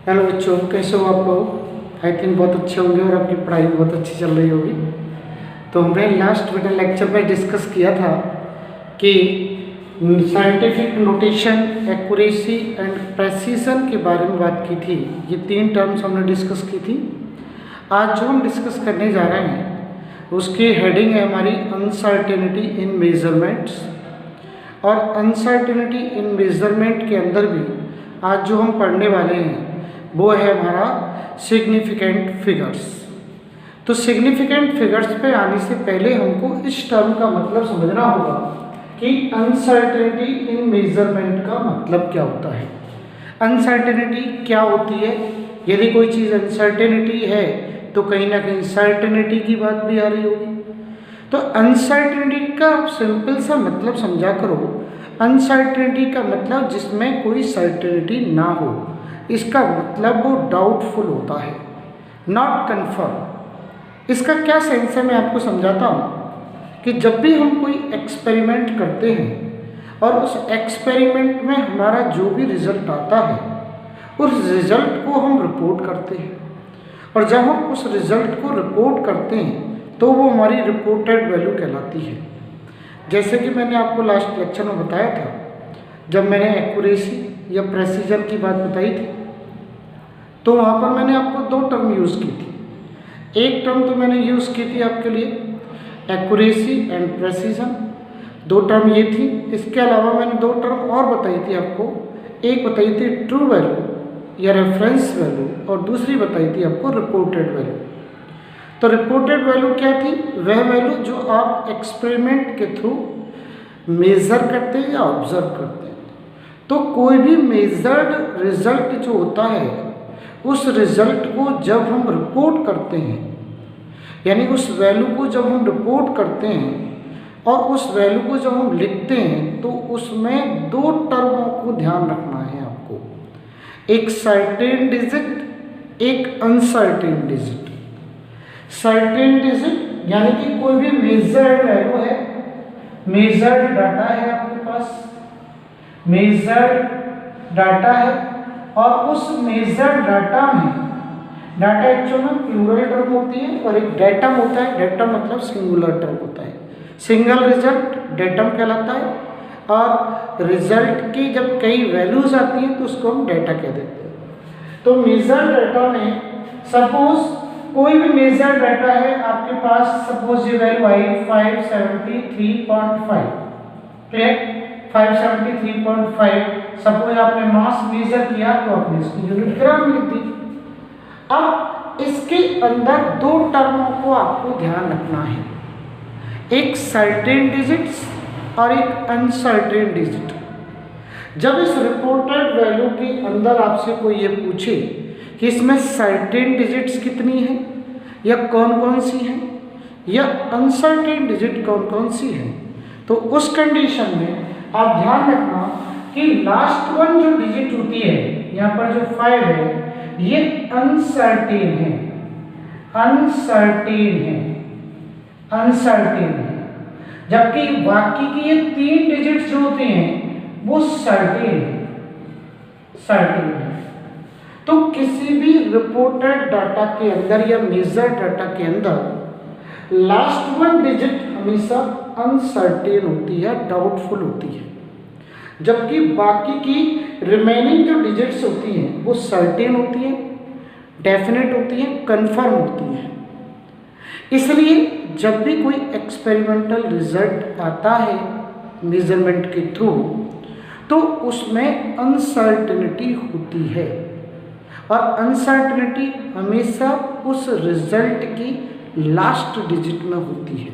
Hello बच्चों, कैसे हो आप लोग। आई थिंक बहुत अच्छे होंगे और आपकी पढ़ाई भी बहुत अच्छी चल रही होगी। तो हमने लास्ट वीडियो लेक्चर में डिस्कस किया था कि scientific notation, accuracy and precision के बारे में बात की थी। ये 3 टर्म्स हमने डिस्कस की थी। आज जो हम डिस्कस करने जा रहे हैं उसकी हेडिंग है हमारी अनसर्टेनिटी इन मेजरमेंट्स। और अनसर्टेनिटी इन मेजरमेंट के अंदर भी आज जो हम पढ़ने वाले हैं वो है हमारा सिग्निफिकेंट फिगर्स। तो सिग्निफिकेंट फिगर्स पे आने से पहले हमको इस टर्म का मतलब समझना होगा कि अनसर्टेनिटी इन मेजरमेंट का मतलब क्या होता है। अनसर्टेनिटी क्या होती है। यदि कोई चीज़ अनसर्टेनिटी है तो कहीं ना कहीं सर्टेनिटी की बात भी आ रही होगी। तो अनसर्टेनिटी का सिंपल सा मतलब समझा करो। अनसर्टेनिटी का मतलब जिसमें कोई सर्टेनिटी ना हो, इसका मतलब वो डाउटफुल होता है, नॉट कन्फर्म। इसका क्या सेंस है मैं आपको समझाता हूँ कि जब भी हम कोई एक्सपेरिमेंट करते हैं और उस एक्सपेरिमेंट में हमारा जो भी रिजल्ट आता है उस रिजल्ट को हम रिपोर्ट करते हैं। और जब हम उस रिजल्ट को रिपोर्ट करते हैं तो वो हमारी रिपोर्टेड वैल्यू कहलाती है। जैसे कि मैंने आपको लास्ट लेक्चर में बताया था, जब मैंने एक्यूरेसी या प्रेसिजन की बात बताई थी तो वहाँ पर मैंने आपको 2 टर्म यूज़ की थी। एक टर्म तो मैंने यूज़ की थी आपके लिए एक्यूरेसी एंड प्रेसिजन, 2 टर्म ये थी। इसके अलावा मैंने 2 टर्म और बताई थी आपको। एक बताई थी ट्रू वैल्यू या रेफरेंस वैल्यू और दूसरी बताई थी आपको रिपोर्टेड वैल्यू। तो रिपोर्टेड वैल्यू क्या थी? वह वैल्यू जो आप एक्सपेरिमेंट के थ्रू मेज़र करते हैं या ऑब्जर्व करते हैं। तो कोई भी मेजर्ड रिजल्ट जो होता है उस रिजल्ट को जब हम रिपोर्ट करते हैं, यानी उस वैल्यू को जब हम रिपोर्ट करते हैं और उस वैल्यू को जब हम लिखते हैं तो उसमें 2 टर्मों को ध्यान रखना है आपको। एक सर्टेन डिजिट, एक अनसर्टेन डिजिट। सर्टेन डिजिट यानी कि कोई भी मेजर्ड वैल्यू है, मेजर्ड डाटा है आपके पास, मेजर्ड डाटा है और उस मेजर्ड डाटा में, डाटा एक्चुअल में प्लूरल टर्म होती है और एक डेटम होता है। डेटम मतलब सिंगुलर टर्म होता है। सिंगल रिजल्ट डेटम कहलाता है और रिजल्ट की जब कई वैल्यूज आती हैं तो उसको हम डेटा कह देते हैं। तो मेजर्ड डाटा में सपोज कोई भी मेजर्ड डाटा है आपके पास, सपोज ये वैल्यू आई 573.5, क्लियर, 573.5। सपोज आपने मास मेजर किया तो आपने इसकी यूनिट ग्राम लिख दी। अब इसके अंदर 2 टर्मों को आपको ध्यान रखना है, एक सर्टेन डिजिट्स और एक अनसर्टेन डिजिट। जब इस रिपोर्टेड वैल्यू के अंदर आपसे कोई ये पूछे कि इसमें सर्टेन डिजिट्स कितनी हैं या कौन कौन सी हैं या अनसर्टेन डिजिट कौन कौन सी हैं, तो उस कंडीशन में आप ध्यान रखना कि लास्ट वन जो डिजिट होती है, यहाँ पर जो 5 है ये अनसर्टेन है, अनसर्टेन है, अनसर्टेन है। जबकि बाकी की ये 3 डिजिट्स जो होते हैं वो सर्टेन है, सर्टेन है। तो किसी भी रिपोर्टेड डाटा के अंदर या मेजर्ड डाटा के अंदर लास्ट वन डिजिट हमेशा अनसर्टेन होती है, डाउटफुल होती है, जबकि बाकी की रिमेनिंग जो डिजिट्स होती हैं वो सर्टेन होती हैं, डेफिनेट होती हैं, कंफर्म होती हैं। इसलिए जब भी कोई एक्सपेरिमेंटल रिजल्ट आता है मेजरमेंट के थ्रू तो उसमें अनसर्टेनिटी होती है और अनसर्टेनिटी हमेशा उस रिजल्ट की लास्ट डिजिट में होती है।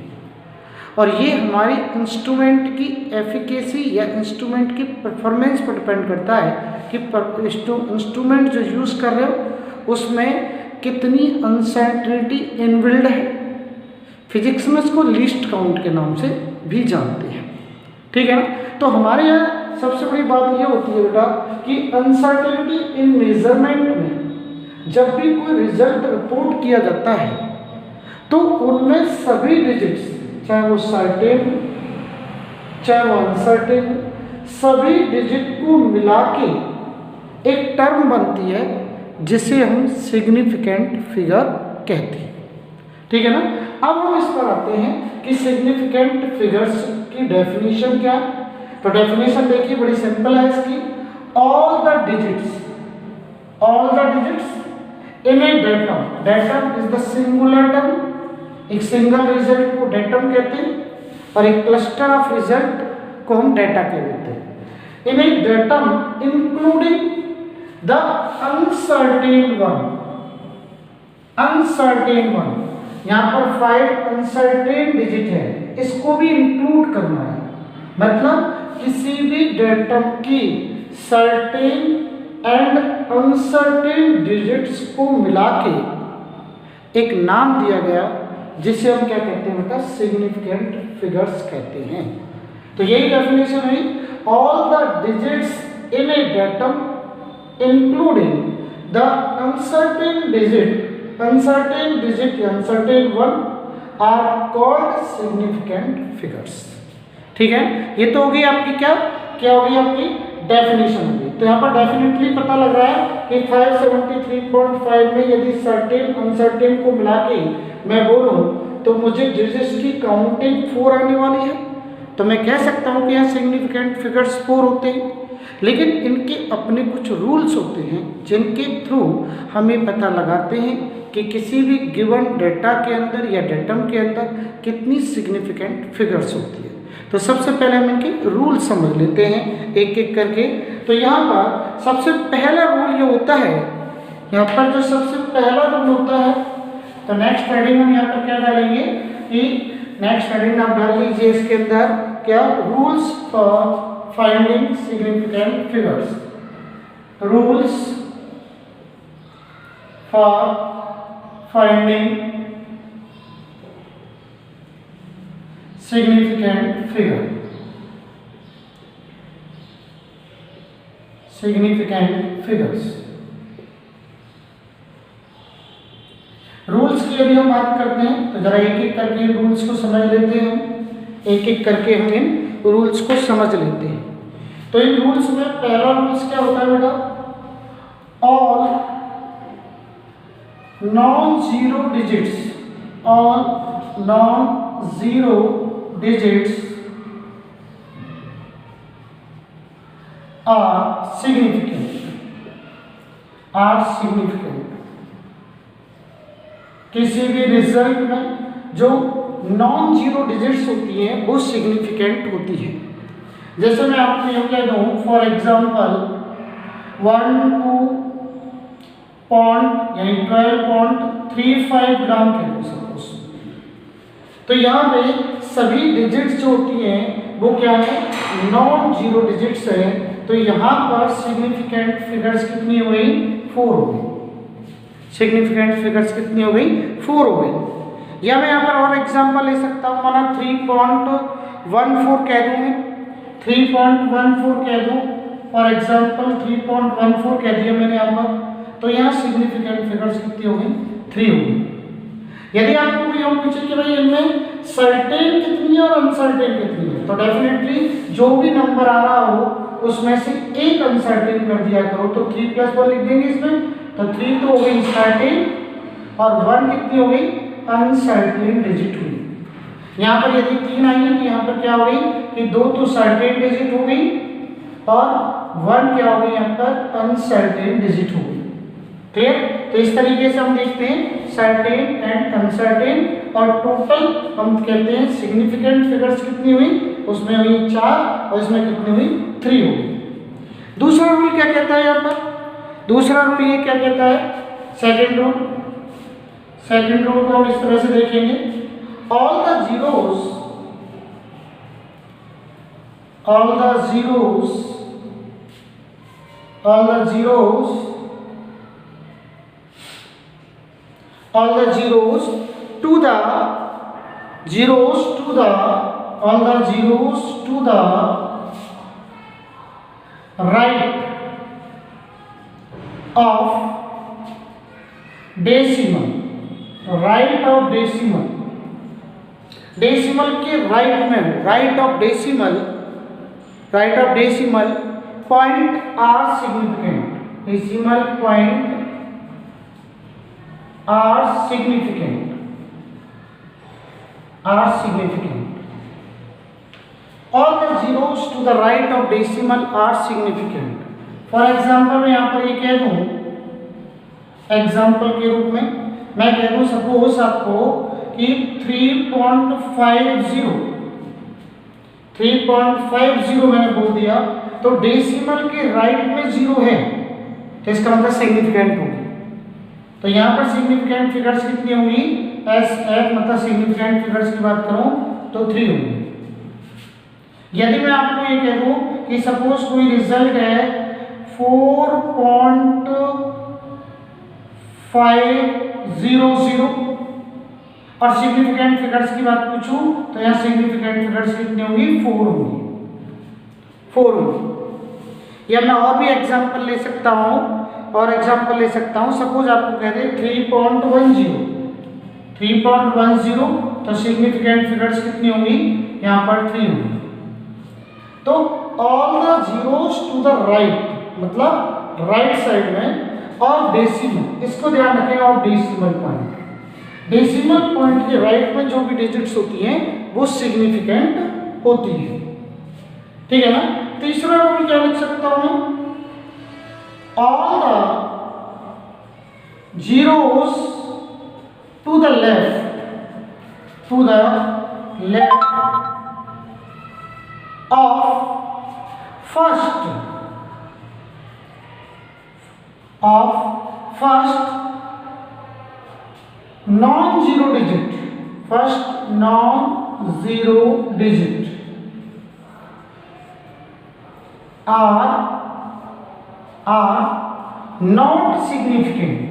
और ये हमारी इंस्ट्रूमेंट की एफिकेसी या इंस्ट्रूमेंट की परफॉर्मेंस पर डिपेंड करता है कि इंस्ट्रूमेंट जो यूज़ कर रहे हो उसमें कितनी अनसर्टेनिटी इनबिल्ड है। फिजिक्स में इसको लीस्ट काउंट के नाम से भी जानते हैं, ठीक है ना। तो हमारे यहाँ सबसे बड़ी बात ये होती है बेटा कि अनसर्टेनिटी इन मेजरमेंट में जब भी कोई रिजल्ट रिपोर्ट किया जाता है तो उनमें सभी डिजिट्स, चाहे वो सर्टेन चाहे वो अनसर्टेन, सभी डिजिट को मिला के एक टर्म बनती है जिसे हम सिग्निफिकेंट फिगर कहते हैं। ठीक है ना। अब हम इस पर आते हैं कि सिग्निफिकेंट फिगर्स की डेफिनेशन क्या है। तो डेफिनेशन देखिए बड़ी सिंपल है इसकी। All the digits in a datum, datum is the singular term, एक सिंगल रिजल्ट को डेटम कहते हैं और एक क्लस्टर ऑफ रिजल्ट को हम डेटा कहते हैं। In a datum including the uncertain one, यहाँ पर 5 अनसर्टेन डिजिट है, इसको भी इंक्लूड करना है। मतलब किसी भी डेटम की सर्टेन एंड अनसर्टेन डिजिट्स को मिला के एक नाम दिया गया जिसे हम क्या कहते हैं बेटा, सिग्निफिकेंट फिगर्स कहते हैं। तो यही डेफिनेशन हुई। All the digits in a datum including the uncertain digit one are called significant figures. ठीक है, ये तो होगी आपकी क्या होगी आपकी डेफिनेशन होगी। तो यहाँ पर डेफिनेटली पता लग रहा है कि 573.5 में यदि सर्टेन अनसर्टेन को मिला के मैं बोलूँ तो मुझे डिजिट्स की काउंटिंग 4 आने वाली है। तो मैं कह सकता हूँ कि यहाँ सिग्निफिकेंट फिगर्स 4 होते हैं, लेकिन इनके अपने कुछ रूल्स होते हैं जिनके थ्रू हमें पता लगाते हैं कि किसी भी गिवन डेटा के अंदर या डेटम के अंदर कितनी सिग्निफिकेंट फिगर्स होती है। तो सबसे पहले हम इनके रूल समझ लेते हैं एक एक करके। तो यहाँ पर सबसे पहला रूल ये होता है, यहाँ पर जो सबसे पहला रूल होता है, तो नेक्स्ट हेडिंग हम यहाँ पर क्या डालेंगे कि नेक्स्ट हेडिंग आप डाल लीजिए इसके अंदर क्या, rules for finding significant figures. Rules for finding significant figures। Rules की यदि हम बात करते हैं तो जरा एक एक करके रूल्स को समझ लेते हैं। एक एक करके हम इन रूल्स को समझ लेते हैं। तो इन रूल्स में पहला रूल्स क्या होता है बेटा, all non zero digits are significant। किसी भी रिजल्ट में जो नॉन जीरो डिजिट्स होती हैं वो सिग्निफिकेंट होती है। जैसे मैं आपको यूँ कह दूँ, फॉर एग्जाम्पल 12.35 ग्राम कह दो सपोज। तो यहाँ पे सभी डिजिट्स जो होती हैं वो क्या है, नॉन जीरो डिजिट्स है। तो यहाँ पर सिग्निफिकेंट फिगर्स कितनी हो गई, 4 हो गई। सिग्निफिकेंट फिगर्स कितनी हो गई, 4 हो गई। या मैं यहाँ पर और एग्जांपल ले सकता हूँ, माना 3.14 कह दूँ, मैं 3.14 कह दूँ फॉर एग्जांपल, 3.14 कह दिया मैंने यहाँ पर। तो यहाँ सिग्निफिकेंट फिगर्स कितनी हो गई, 3 हो गई। यदि आपको कोई और पूछे कि भाई इनमें सर्टेन कितनी है और अनसर्टेन कितनी है, तो डेफिनेटली जो भी नंबर आ रहा हो उसमें से एक अनसर्टेन कर दिया करो। तो 3 + 1 लिख देंगे इसमें। तो 3 तो हो गई सर्टेन और 1 कितनी हो गई, अनसर्टेन डिजिट हुई। यहाँ पर यदि 3 आई है तो यहाँ पर क्या हो गई कि 2 तो सर्टेन डिजिट हो गई और 1 क्या हो गई, यहाँ पर अनसर्टेन डिजिट हो गई। क्लियर। तो इस तरीके से हम देखते हैं सर्टेन एंड अनसर्टेन, और टोटल हम कहते हैं सिग्निफिकेंट फिगर्स कितनी हुई, उसमें हुई 4 और इसमें कितनी हुई, 3 हो गई। दूसरा रूल क्या कहता है, यहाँ पर दूसरा रूल ये क्या कहता है, सेकंड रूल को हम इस तरह से देखेंगे, all the zeros to the right of decimal के राइट में, right of decimal point are significant, decimal point are significant. All the zeros to the right of decimal are significant. For example मैं यहाँ पर ये कह दूँ, example के रूप में मैं कह दूँ सपोज आपको कि 3.50 मैंने बोल दिया, तो डेसिमल के राइट में 0 है, तो इसका मतलब सिग्निफिकेंट होगी। तो यहाँ पर सिग्निफिकेंट फिगर्स कितनी होंगी, एस एफ मतलब सिग्निफिकेंट फिगर्स की बात करूँ तो 3 होंगी। यदि मैं आपको ये कह दूँ कि सपोज कोई रिजल्ट है 4.500 और सिग्निफिकेंट फिगर्स की बात पूछूं तो यहाँ सिग्निफिकेंट फिगर्स कितनी होंगी, 4 होंगी। या मैं और भी एग्जांपल ले सकता हूँ, सपोज आपको कह दे 3.10 तो सिग्निफिकेंट फिगर्स कितनी होंगी, यहाँ पर 3 होंगी। तो all the zeros to the right मतलब राइट साइड में और डेसिमल, इसको ध्यान रखें, और डेसिमल पॉइंट के राइट में जो भी डिजिट्स होती हैं वो सिग्निफिकेंट होती है, ठीक है ना। तीसरा रूल क्या लिख सकता हूं, all the zeros to the left of first non-zero digit are not significant,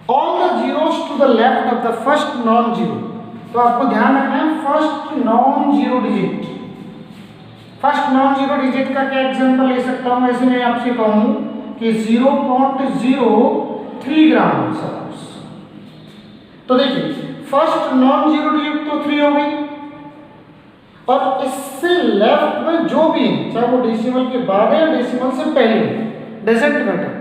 all the zeros to the left of the first non-zero। तो आपको ध्यान रखना है फर्स्ट नॉन जीरो डिजिट का क्या एग्जांपल ले सकता हूं, ऐसे मैं आपसे कहूं कि 0.03 ग्राम सपोज, तो देखिए फर्स्ट नॉन जीरो डिजिट तो 3 हो गई, और इससे लेफ्ट में जो भी है चाहे वो डेसिमल के बाद है या डेसिमल से पहले, डजंट मैटर,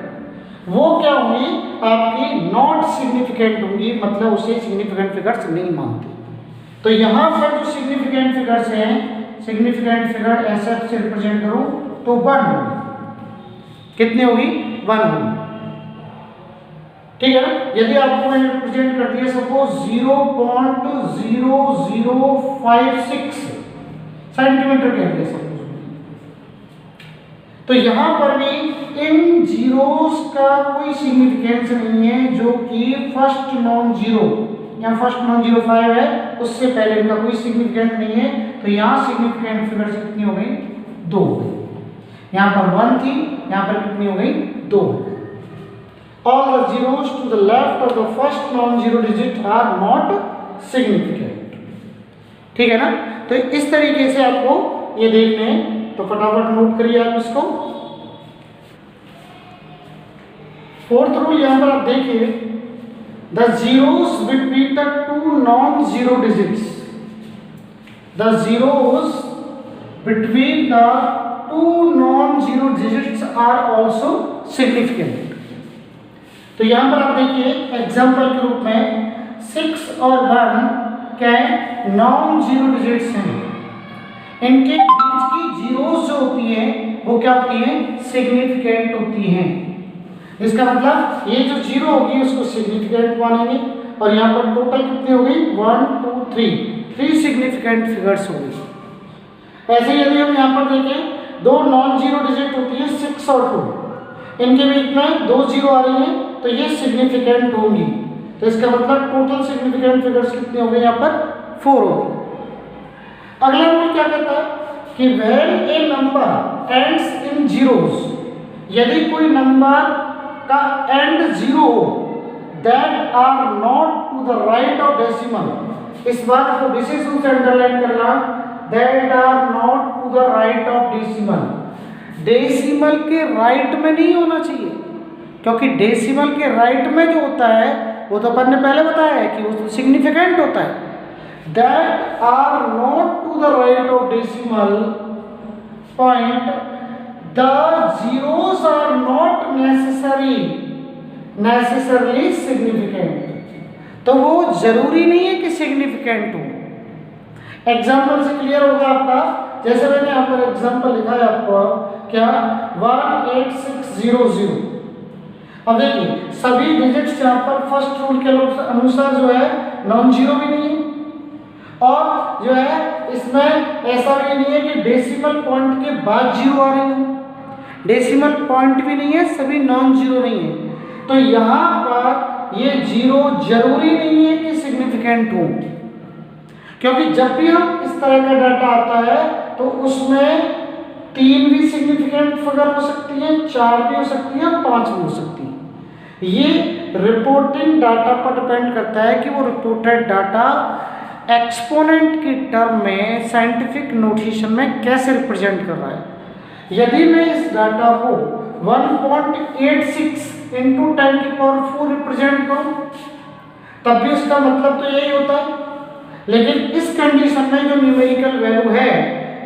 वो क्या होंगी, आपकी नॉट सिग्निफिकेंट होंगी, मतलब उसे सिग्निफिकेंट फिगर्स नहीं मानते। तो यहाँ पर जो सिग्निफिकेंट फिगर्स हैं, सिग्निफिकेंट फिगर ऐसे से रिप्रेजेंट करो तो 1 होगी, कितनी होगी, 1 होगी, ठीक है ना। यदि आपको मैंने रिप्रेजेंट कर दिया सपोज 0.0056 सेंटीमीटर कह दिया सपोज, तो यहां पर भी इन जीरोस का कोई सिग्निफिकेंस नहीं है, जो कि फर्स्ट नॉन जीरो 5 है उससे पहले इनका कोई सिग्निफिकेंस नहीं है। तो यहाँ सिग्निफिकेंट फिगर्स कितनी हो गई, 2 हो गई, यहाँ पर 1 थी, यहाँ पर कितनी हो गई, 2। All the zeros to the left of the first non zero digit are not significant, ठीक है ना। तो इस तरीके से आपको ये देखने हैं, तो फटाफट नोट करिए आप इसको। फोर्थ रूल यहां पर आप देखिए, the zeros between the 2 non zero digits, the zeros between the 2 non zero digits are also significant. तो यहां पर आप देखिए एग्जांपल के रूप में 6 और 1 क्या है, नॉन जीरो डिजिट्स हैं, इनके बीच की जीरोस जो होती हैं वो क्या होती हैं, सिग्निफिकेंट होती हैं। इसका मतलब ये जो जीरो होगी उसको सिग्निफिकेंट मानेंगे, और यहाँ पर टोटल कितनी हो गई, 1 2 3 सिग्निफिकेंट फिगर्स हो गई। ऐसे यदि हम यहाँ पर देखें, 2 नॉन जीरो डिजिट होती है 6 और 2, इनके बीच में 2 जीरो आ रही हैं, तो ये सिग्निफिकेंट होंगी। तो इसका मतलब टोटल सिग्निफिकेंट फिगर्स कितने हो गए, यहाँ पर 4 हो गए। अगला रूल क्या कहता है कि when a number ends in zeros, यदि कोई नंबर का एंड 0 हो, that are not to the right of decimal, इस बात को विशेष रूप से अंडरलाइन करना, that are not to the right of decimal, decimal के राइट में नहीं होना चाहिए, क्योंकि डेसिमल के राइट में जो होता है वो तो अपन ने पहले बताया है कि वो सिग्निफिकेंट होता है। that are not to the right of decimal point, the zeros are not necessarily significant. तो वो जरूरी नहीं है कि सिग्निफिकेंट हो। एग्जाम्पल से क्लियर होगा आपका। जैसे मैंने यहाँ पर एग्जाम्पल लिखा है आपको, क्या 18600। अब देखिए सभी डिजिट्स यहाँ पर फर्स्ट रूल के अनुसार जो है नॉन जीरो भी नहीं है, और जो है इसमें ऐसा भी नहीं है कि डेसिमल पॉइंट के बाद जीरो आ रही है, डेसिमल पॉइंट भी नहीं है, सभी नॉन जीरो नहीं है। तो यहाँ पर ये जीरो जरूरी नहीं है कि सिग्निफिकेंट हो, क्योंकि जब भी हम इस तरह का डाटा आता है तो उसमें 3 भी सिग्निफिकेंट फिगर हो सकती है, 4 भी हो सकती है, 5 भी हो सकती है। ये रिपोर्टिंग डाटा पर डिपेंड करता है कि वो रिपोर्टेड डाटा एक्सपोनेंट की टर्म में साइंटिफिक नोटेशन में कैसे रिप्रेजेंट कर रहा है। यदि मैं इस डाटा को 1.86 इंटू 10⁴ रिप्रेजेंट करूं तब भी उसका मतलब तो यही होता है, लेकिन इस कंडीशन में जो न्यूमेरिकल वैल्यू है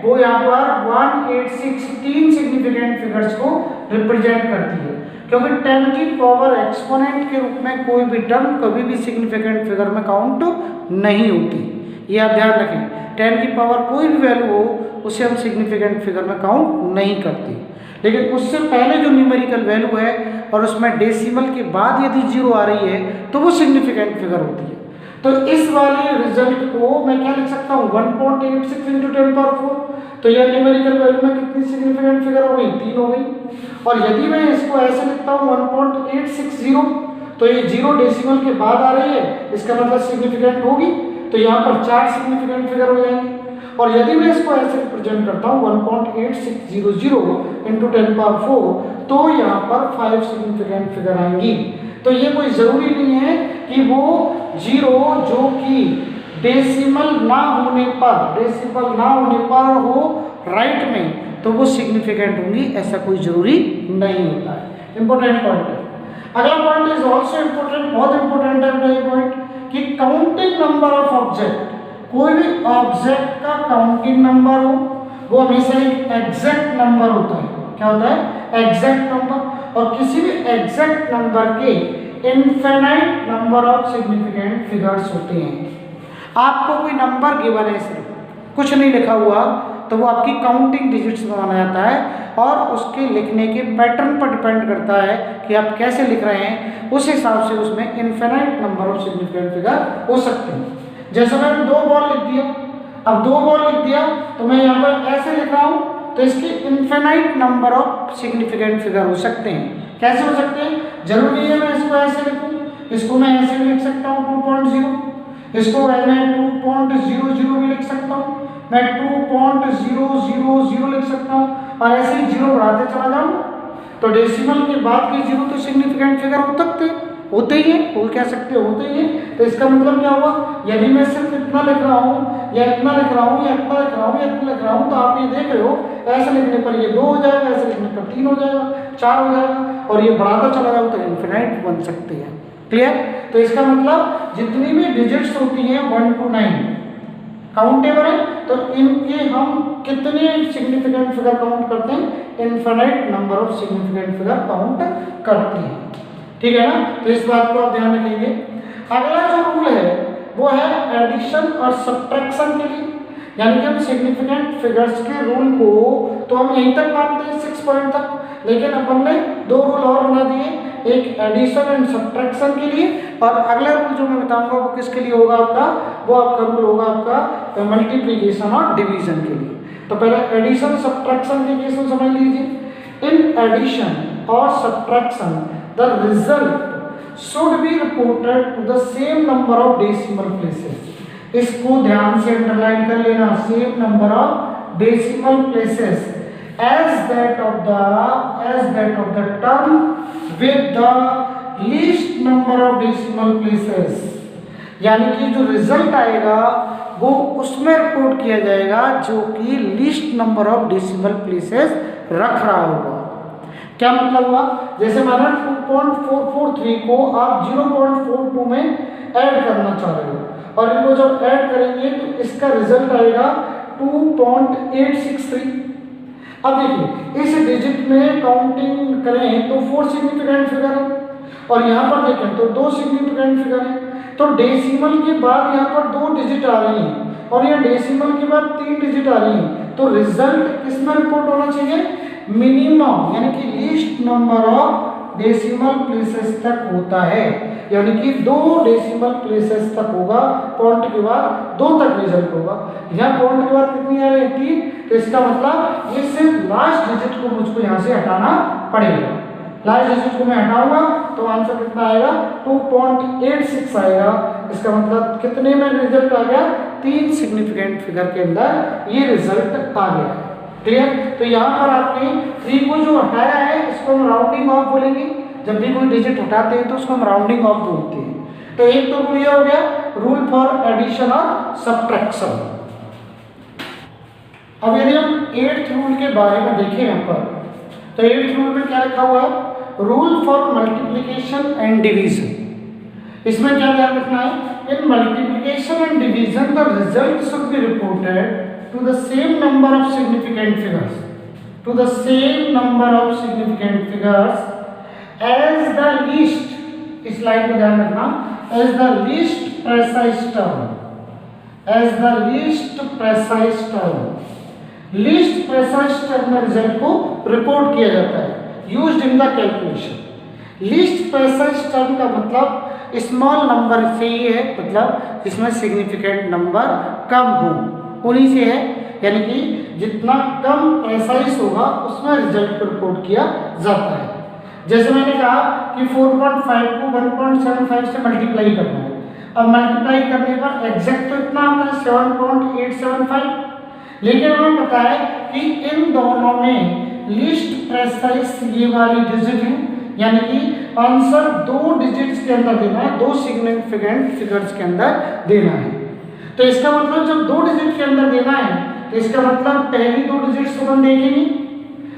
वो यहाँ पर 186 3 सिग्निफिकेंट फिगर्स को रिप्रेजेंट करती है, क्योंकि 10 की पावर एक्सपोनेंट के रूप में कोई भी टर्म कभी भी सिग्निफिकेंट फिगर में काउंट नहीं होती। ये आप ध्यान रखें, 10 की पावर कोई भी वैल्यू हो उसे हम सिग्निफिकेंट फिगर में काउंट नहीं करते, लेकिन उससे पहले जो न्यूमेरिकल वैल्यू है और उसमें डेसिमल के बाद यदि जीरो आ रही है तो वो सिग्निफिकेंट फिगर होती है। तो इस वाले रिजल्ट को मैं क्या लिख सकता हूँ 1.86 इंटू 10⁴। तो यह न्यूमेरिकल वैल्यू में कितनी सिग्निफिकेंट फिगर हो गई, 3 हो गई। और यदि मैं इसको ऐसे लिखता हूँ 1.860, तो ये 0 डेसिमल के बाद आ रही है, इसका मतलब सिग्निफिकेंट होगी, तो यहाँ पर 4 सिग्निफिकेंट फिगर हो जाएंगे। और यदि मैं इसको ऐसे रिप्रेजेंट करता हूँ 1.8600 इंटू 10⁴, तो यहाँ पर 5 सिग्निफिकेंट फिगर आएंगी। तो ये कोई ज़रूरी नहीं है कि वो 0 जो कि डेसिमल ना होने पर हो राइट में, तो वो सिग्निफिकेंट होंगी, ऐसा कोई जरूरी नहीं होता है। इंपॉर्टेंट पॉइंट है। अगला पॉइंट इज ऑल्सो इंपॉर्टेंट, बहुत इंपॉर्टेंट है ये पॉइंट कि काउंटिंग नंबर ऑफ ऑब्जेक्ट, कोई भी ऑब्जेक्ट का काउंटिंग नंबर हो वो हमेशा एक एग्जैक्ट नंबर होता है। क्या होता है? Exact number. और किसी भी एग्जैक्ट नंबर के infinite number of significant figures होते हैं। आपको कोई नंबर गिवन है, सिर्फ कुछ नहीं लिखा हुआ, तो वो आपकी काउंटिंग डिजिट्स में माना जाता है, और उसके लिखने के पैटर्न पर डिपेंड करता है कि आप कैसे लिख रहे हैं, उस हिसाब से उसमें infinite number of significant figure हो सकते हैं। जैसे मैंने 2 बॉल लिख दिया, अब 2 बॉल लिख दिया तो मैं यहाँ पर ऐसे लिख रहा हूँ, तो इसके infinite number of significant figure हो सकते हैं। कैसे हो सकते हैं? जरूरी है मैं इसको ऐसे लिखूँ, इसको मैं ऐसे भी लिख सकता हूँ 2.0, इसको मैं 2.00 भी लिख सकता हूँ, मैं 2.000 लिख सकता हूँ, और ऐसे ही 0 बढ़ाते चला जाऊँ, तो डेसिमल के बाद के 0 तो सिग्निफिकेंट फिगर होते ही हैं, वो कह सकते होते ही हैं। तो इसका मतलब क्या हुआ, यदि मैं सिर्फ इतना लिख रहा हूँ या इतना लिख रहा हूँ या इतना लिख रहा हूँ या इतना लिख रहा हूँ, तो आप ये देख रहे हो ऐसे लिखने पर ये 2 हो जाएगा, ऐसे लिखने पर 3 हो जाएगा, 4 हो जाएगा, और ये बढ़ाता चला जाऊँ तो इनफिनिट बन सकते हैं। क्लियर? तो इसका मतलब जितनी भी डिजिट्स होती हैं 1 to 9 काउंटेबल है, तो इनके हम कितने सिग्निफिकेंट फिगर काउंट करते हैं? Infinite number of significant figure count करते हैं। ठीक है ना? तो इस बात को आप ध्यान रखेंगे। अगला जो रूल है वो है एडिशन और सब्ट्रैक्शन के लिए, यानी कि हम सिग्निफिकेंट फिगर्स के रूल को तो हम यहीं तक मानते हैं 6 पॉइंट तक, लेकिन अपन ने 2 रूल और बना दिए, एक एडिशन एंड सब्ट्रैक्शन के लिए, और अगला रूल जो मैं बताऊंगा वो किसके लिए होगा आपका, वो आपका रूल होगा आपका मल्टीप्लिकेशन और डिवीजन के लिए। तो पहले एडिशन सब्ट्रैक्शन के केस में समझ लीजिए। इन एडिशन और subtraction the result should be reported to the same number of decimal places. इसको ध्यान से अंडरलाइन कर लेना, same number of decimal places as that of the term with the least number of decimal places, यानी कि जो result आएगा वो उसमें रिपोर्ट किया जाएगा जो कि least number of decimal places रख रहा होगा। क्या मतलब हुआ? जैसे माना 2.443 को आप 0.42 में ऐड करना चाह रहे हो, और इनको जब ऐड करेंगे तो इसका रिजल्ट आएगा 2.863। अब देखिए इस डिजिट में काउंटिंग करें तो 4 सिग्निफिकेंट फिगर है और यहाँ पर देखें तो 2 सिग्निफिकेंट फिगर है। तो डेसिमल के बाद यहाँ पर 2 डिजिट आ रही हैं और यहाँ डेसिमल के बाद 3 डिजिट आ रही हैं। तो रिजल्ट किसमें रिपोर्ट होना चाहिए? मिनिमम यानी कि least number of decimal places तक होता है, यानी कि 2 डेसिमल प्लेसेस तक होगा। पॉइंट के बाद 2 तक रिजल्ट होगा। यहाँ पॉइंट के बाद कितनी आ रही है? 3। तो इसका मतलब इस लास्ट डिजिट को मुझको यहाँ से हटाना पड़ेगा। लास्ट डिजिट को मैं हटाऊंगा तो आंसर कितना आएगा? 2.86 आएगा। इसका मतलब कितने में रिजल्ट आ गया? 3 सिग्निफिकेंट फिगर के अंदर ये रिजल्ट आ गया। क्लियर? तो यहाँ पर आपने 3 को जो हटाया है इसको हम राउंडिंग ऑफ बोलेंगे। जब भी कोई डिजिट हटाते हैं तो उसको हम राउंडिंग ऑफ बोलते हैं। तो एक तो रूल ये हो गया, रूल फॉर एडिशन और सब्ट्रैक्शन। अब यदि हम 8th रूल के बारे में देखें यहाँ पर, तो 8th रूल में क्या लिखा हुआ है? Rule for multiplication and division. इसमें क्या ध्यान रखना है? इन multiplication and division the result should be reported to the same number of significant figures, to the same number of significant figures as the least, इस लाइन को ध्यान रखना, as the least precise term, as the least precise term, least precise term में result को report किया जाता है used in the calculation। least precise term का मतलब स्मॉल नंबर से ही है, मतलब जिसमें सिग्निफिकेंट नंबर कम हो उन्हीं से है, यानी कि जितना कम प्रेसाइज होगा उसमें रिजल्ट को रिपोर्ट किया जाता है। जैसे मैंने कहा कि 4.5 को 1.75 से मल्टीप्लाई करना है। अब मल्टीप्लाई करने पर एग्जैक्ट तो इतना आता है 7.875, लेकिन हमें पता है कि इन दोनों में लीस्ट प्रेसाइज ये वाली डिजिट है, यानी कि आंसर 2 डिजिट्स के अंदर देना है, 2 सिग्निफिकेंट फिगर्स के अंदर देना है। तो इसका मतलब जब 2 डिजिट के अंदर देना है तो इसका मतलब पहली 2 डिजिट्स को हम देखेंगे।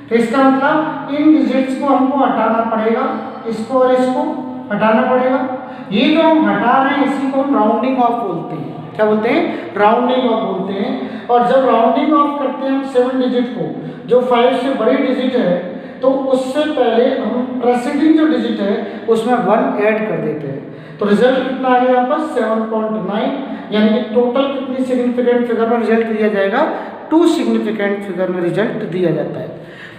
तो इसका मतलब इन डिजिट्स को हमको हटाना पड़ेगा, इसको और इसको हटाना पड़ेगा। ये जो हम हटा रहे हैं इसी को हम राउंडिंग ऑफ बोलते हैं। क्या बोलते हैं? राउंडिंग ऑफ बोलते हैं। और जब राउंडिंग ऑफ करते हैं हम 7 डिजिट को, जो 5 से बड़ी डिजिट है, तो उससे पहले हम प्रेसिडिंग जो डिजिट है उसमें 1 ऐड कर देते हैं। तो रिजल्ट कितना आ गया यहाँ पर? 7.9, यानी कि टोटल कितनी सिग्निफिकेंट फिगर में रिजल्ट दिया जाएगा? 2 सिग्निफिकेंट फिगर में रिजल्ट दिया जाता है।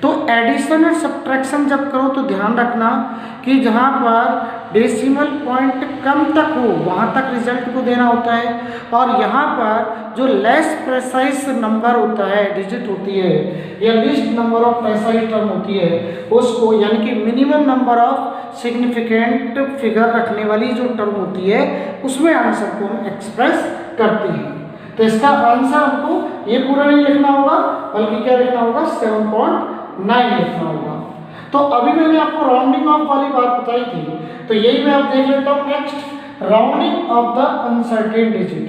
तो एडिशन और सब्ट्रैक्शन जब करो तो ध्यान रखना कि जहाँ पर डेसिमल पॉइंट कम तक हो वहाँ तक रिजल्ट को देना होता है, और यहाँ पर जो लेस प्रेसाइज नंबर होता है, डिजिट होती है, या list number of precise term होती है, उसको यानी कि minimum number of significant figure रखने वाली जो टर्म होती है उसमें आंसर को हम एक्सप्रेस करते हैं। तो इसका आंसर हमको ये पूरा नहीं लिखना होगा, बल्कि क्या लिखना होगा? 7.9 लिखना होगा। तो अभी मैंने आपको राउंडिंग ऑफ वाली बात बताई थी, तो यही मैं अब देख लेता हूँ next, rounding off the uncertain digit.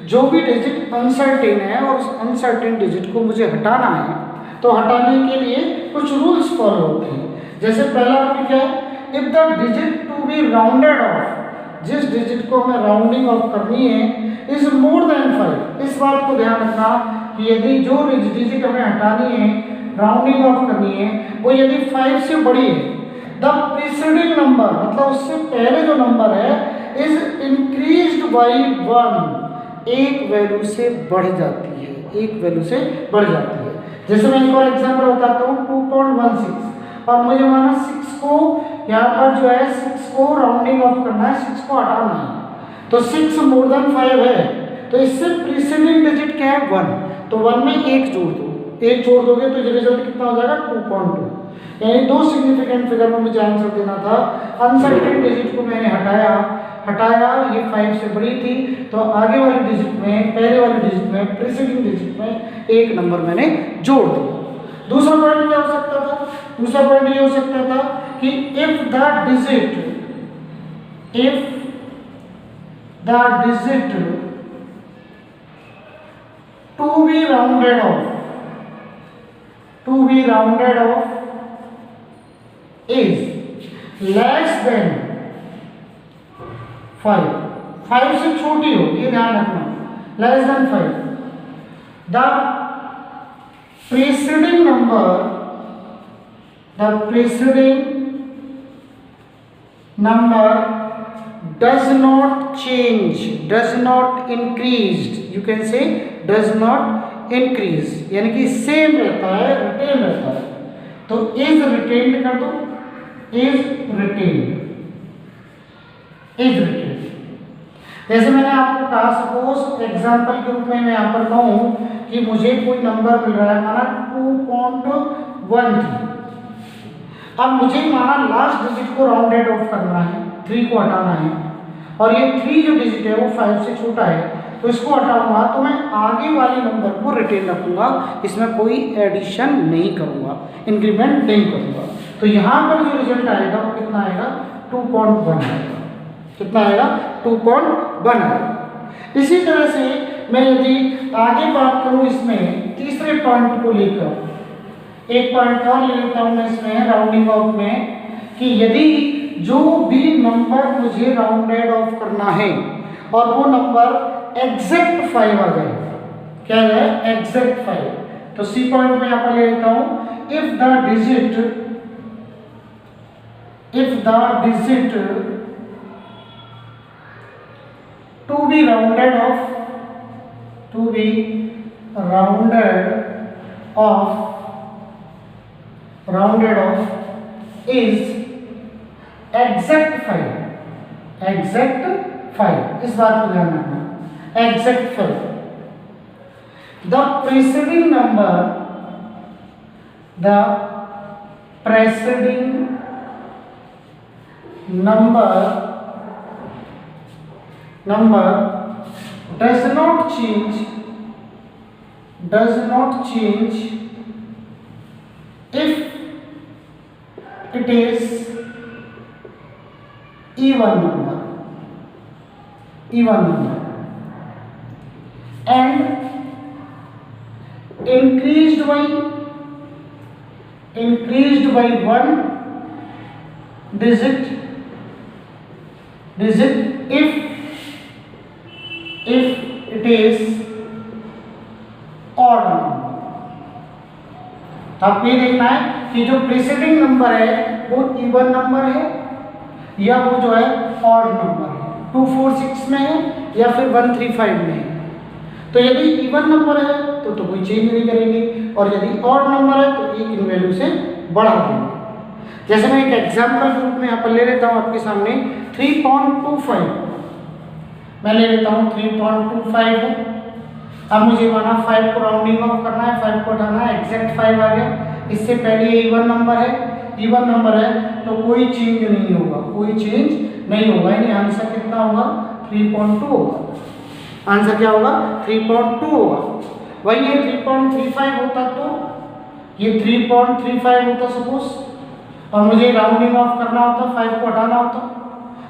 जो भी डिजिट अनसर्टेन है और उस अनसर्टेन डिजिट को मुझे हटाना है, तो हटाने के लिए कुछ रूल्स फॉलो होते हैं। जैसे पहला रूल क्या है? If the digit to be rounded off, जिस डिजिट को हमें राउंडिंग ऑफ करनी है, इज मोर देन 5। इस बात को ध्यान रखना कि यदि जो डिजिट हमें हटानी है, राउंडिंग ऑफ करनी है, वो यदि 5 से बड़ी है, द प्रीसीडिंग नंबर मतलब उससे पहले जो नंबर है इज इंक्रीज्ड बाई 1, एक वैल्यू से बढ़ जाती है, एक वैल्यू से बढ़ जाती है। जैसे मैं एक और एग्जाम्पल बताता हूँ, 2.16 और मुझे माना 6 को यहाँ पर जो है 6 को राउंडिंग ऑफ करना है, 6 को हटाना है, तो 6 मोर देन 5 है, तो इससे प्रीसीडिंग डिजिट क्या है? 1। तो 1 में 1 जोड़ दो, 1 जोड़ दोगे तो ये रिजल्ट कितना हो जाएगा? 2.2। यानी 2 सिग्निफिकेंट फिगर में मुझे आंसर देना था। अनसर्टेन डिजिट को मैंने हटाया, ये 5 से बड़ी थी, तो आगे वाली डिजिट में, पहले वाली डिजिट में, प्रीसीडिंग डिजिट में 1 नंबर मैंने जोड़ दिया। दूसरा पॉइंट क्या हो सकता था? दूसरा पॉइंट ये हो सकता था कि if the digit to be rounded off is less than 5 5 से छोटी हो, ये ध्यान रखना, less than 5। The preceding number does not change, does not increased, you can say does not increase, यानी कि सेम रहता है, रिटेन रहता है। तो इज रिटेन्ड कर दो, इज रिटेन्ड। जैसे मैंने आपको कहा, सपोज एग्जांपल के रूप में मैं यहाँ पर कहूँ कि मुझे कोई नंबर मिल रहा है, माना 2.13। अब मुझे माना लास्ट डिजिट को राउंडेड ऑफ करना है, 3 को हटाना है, और ये 3 जो डिजिट है वो 5 से छोटा है, तो इसको हटाऊंगा तो मैं आगे वाले नंबर को रिटेन रखूंगा, इसमें कोई एडिशन नहीं करूंगा, इंक्रीमेंट नहीं करूंगा। तो यहाँ पर जो रिजल्ट आएगा वो कितना आएगा, 2.1 आएगा। कितना आएगा, 2.1 आएगा। इसी तरह से मैं यदि आगे बात करूं इसमें तीसरे पॉइंट को लेकर, एक पॉइंट और ले लेता हूं मैं इसमें राउंडिंग ऑफ में, कि यदि जो भी नंबर मुझे राउंडेड ऑफ करना है और वो नंबर एग्जैक्ट 5 आ जाए, क्या है, एग्जैक्ट 5, तो सी पॉइंट में यहाँ पर ले लेता हूं, if the digit to be rounded off is exact 5, इस बात को ध्यान रखना, exact 5। the preceding number does not change if it is even number and increased by 1 digit if it is odd number। तो आपको ये देखना है कि जो प्रीसीडिंग नंबर है वो इवन नंबर है या वो जो है ऑड नंबर है, 246 में है या फिर 135 में है। तो यदि इवन नंबर है तो कोई चेंज नहीं करेंगे, और यदि ऑड नंबर है तो एक इन वैल्यू से बढ़ा देंगे। जैसे मैं एक एग्जाम्पल के रूप में यहाँ पर ले लेता हूँ आपके सामने 3.25, मैं ले लेता हूँ 3.25 है। अब मुझे माना 5 को राउंडिंग ऑफ करना है, 5 को हटाना है, एग्जैक्ट 5 आ गया। इससे पहले ये इवन नंबर है तो कोई चेंज नहीं होगा, यानी आंसर कितना होगा, 3.2 होगा। आंसर क्या होगा, 3.2 होगा। वही ये 3.35 होता तो ये 3.35 होता सपोज, और मुझे राउंडिंग ऑफ करना होता, 5 को हटाना होता,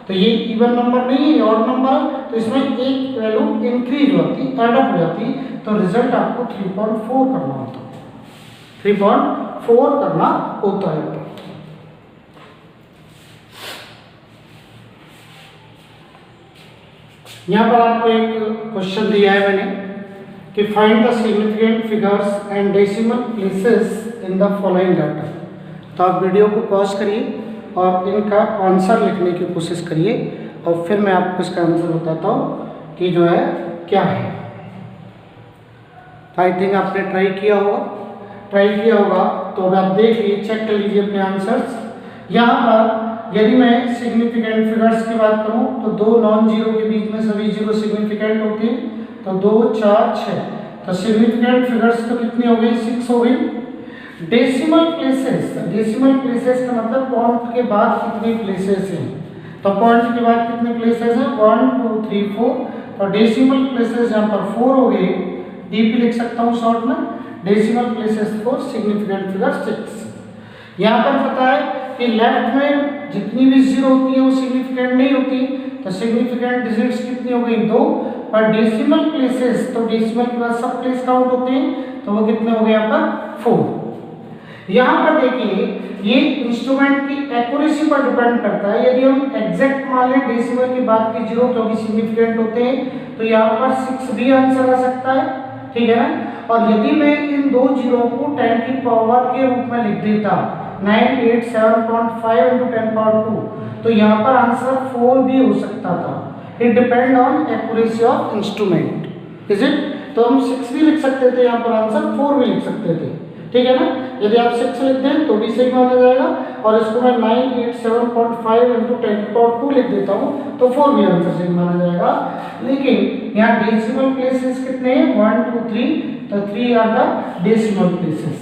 तो ये इवन नंबर नहीं है, ऑड नंबर है, तो इसमें एक वैल्यू इंक्रीज होती, एडअप हो जाती, तो रिजल्ट आपको 3.4 करना होता, 3.4 करना होता है। यहाँ पर आपको एक क्वेश्चन दिया है मैंने कि find the significant figures and decimal places in the following data. तो आप वीडियो को पॉज करिए और इनका आंसर लिखने की कोशिश करिए, और फिर मैं आपको इसका आंसर बताता हूँ कि जो है क्या है। आई थिंक आपने ट्राई किया होगा, तो अब आप देखिए, चेक कर लीजिए अपने आंसर्स। यहाँ पर यदि मैं सिग्निफिकेंट फिगर्स की बात करूँ तो 2 नॉन जीरो के बीच में सभी जीरो सिग्निफिकेंट होते हैं, तो 2, 4, 6, तो सिग्निफिकेंट फिगर्स तो कितनी हो गई, 6 हो गई। डेसिमल प्लेसेस का मतलब पॉइंट के बाद कितने प्लेसेस हैं, तो पॉइंट के बाद कितने प्लेसेस हैं, 1, 2, 3, 4, और डेसिमल प्लेसेस यहाँ पर 4 हो गए, डीपी लिख सकता हूँ शॉर्ट में, डेसिमल प्लेसेस 4, सिग्निफिकेंट फिगर 6। यहाँ पर पता है कि लेफ्ट में जितनी भी जीरो होती है वो सिग्निफिकेंट नहीं होती, तो सिग्निफिकेंट डिजिट्स कितनी हो गई, 2, और डेसिमल प्लेसेस, तो डेसिमल के बाद सब प्लेस काउंट होते हैं, तो वो कितने हो गए यहाँ पर, 4। यहाँ पर देखिए ये इंस्ट्रूमेंट की एक्यूरेसी पर डिपेंड करता है। यदि हम एग्जैक्ट मान लें डेसिमल की बात की 0 क्योंकि सिग्निफिकेंट होते हैं, तो यहाँ पर 6 भी आंसर आ सकता है, ठीक है ना। और यदि मैं इन दो जीरो को 10 की पावर के रूप में लिख देता 987.5 × 10⁻², तो यहाँ पर आंसर 4 भी हो सकता था। It depend on accuracy of instrument, is it. तो हम 6 भी लिख सकते थे, यहाँ पर आंसर 4 भी लिख सकते थे, ठीक है ना। यदि आप 6 लिख दें तो भी सही माना जाएगा, और इसको मैं 987.5 × 10⁻² लिख देता हूँ तो 4 भी आंसर सही माना जाएगा। लेकिन यहाँ डेसिमल प्लेसेस कितने हैं, 1 2 3, तो 3 आर द डेसिमल प्लेसेस।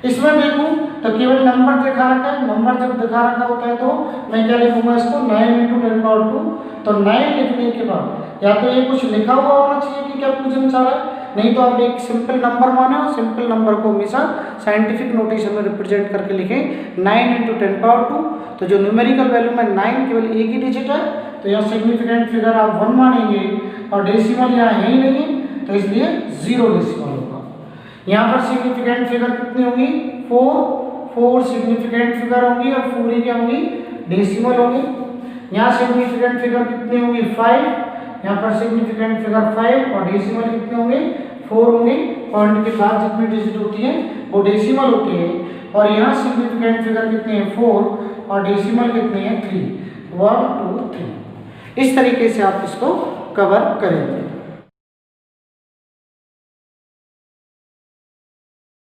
इसमें देखूं तो केवल नंबर दिखा रखा है, नंबर जब दिखा रखा होता है तो मैं क्या लिखूंगा इसको 9 × 10⁻²। तो 9 लिखने के बाद या तो ये कुछ लिखा हुआ होना चाहिए कि क्या पूछना चाह रहा है, नहीं तो आप एक सिंपल नंबर माने और सिंपल नंबर को हमेशा साइंटिफिक नोटेशन में रिप्रेजेंट करके लिखें 9 × 10⁻²। तो जो न्यूमेरिकल वैल्यू में 9 केवल एक ही डिजिट है, तो यहाँ सिग्निफिकेंट फिगर आप 1 मानेंगे, और डेसिमल यहाँ है ही नहीं, तो इसलिए 0 डेसिमल होगा। यहाँ पर सिग्निफिकेंट फिगर कितनी होंगी, 4 सिग्निफिकेंट फिगर होंगी, और 4 ही क्या होंगी, डेसिमल होंगी। यहाँ सिग्निफिकेंट फिगर कितनी होंगी, 5, यहाँ पर सिग्निफिकेंट फिगर 5, और डेसिमल कितने होंगे, 4 होंगे। पॉइंट के बाद जितनी डिजिट होती है वो डेसिमल होती है, और यहाँ सिग्निफिकेंट फिगर कितने हैं, 4, और डेसिमल कितने हैं, 3, 1 2 3। इस तरीके से आप इसको कवर करेंगे।